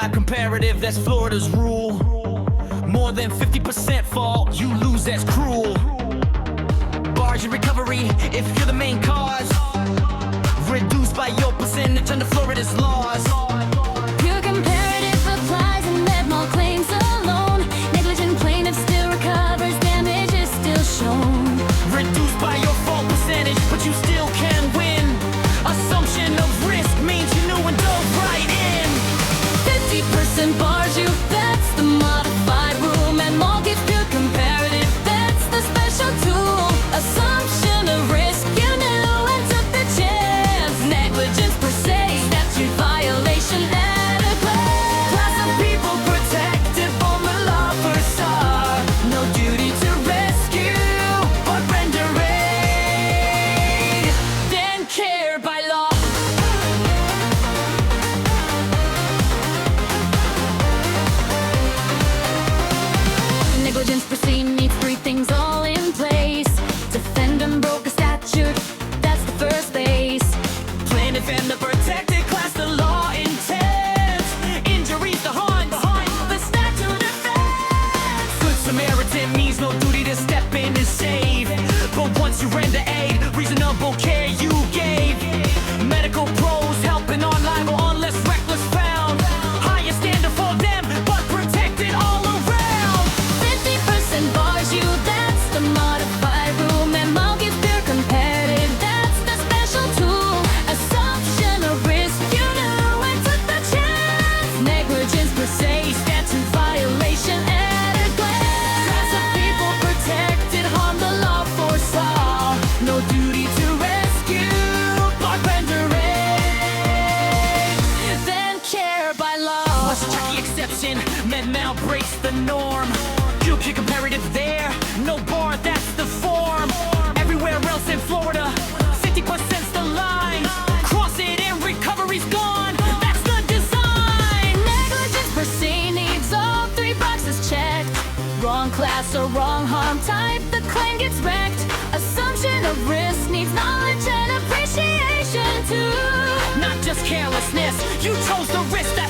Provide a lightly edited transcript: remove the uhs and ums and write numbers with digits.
by comparative, that's Florida's rule. More than 50% fault, you lose, that's cruel. Barge your recovery if you're the main cause. Reduced by your percentage under Florida's laws. Pure comparative applies and met more claims alone. Negligent plaintiff still recovers, damage is still shown. Reduced by your fault percentage, but you still can win. Assumption of risk means you knew and dove right in. 50% bars you, that's the modified rule. And more gives pure comparative, that's the special tool. Assumption of risk, you knew and took the chance. Negligence per se, statute violation at a glance. Class of people protected from the law foresaw. No duty to rescue or render aid, Then care by law. Negligence per se needs three things all in place. Defendant broke a statute, that's the first base. plaintiff and the protected class, the law intends. Injuries to harm, the statute defends. Good Samaritan means no duty to step in and save. But once you render aid, reasonable care you gave. Medical pros helping on liable unless reckless found. Higher standard for them, but protected all around. 50% bars you, that's the modified rule. Memo gives pure comparative, that's the special tool. Assumption of risk, you knew and took the chance. Negligence per se, statute violation at a glance. Class of people protected, harm the law foresaw. No duty to rescue, but render aid. Then care by law. What's a tricky exception? Med mal breaks the norm. Pure comparative there, no bar, that's the form. Everywhere else in Florida, 50%'s the line. Cross it and recovery's gone, that's the design. Negligence per se needs all three boxes checked. Wrong class or wrong harm type, the claim gets wrecked. Assumption of risk needs knowledge and appreciation too. Not just carelessness, you chose the risk that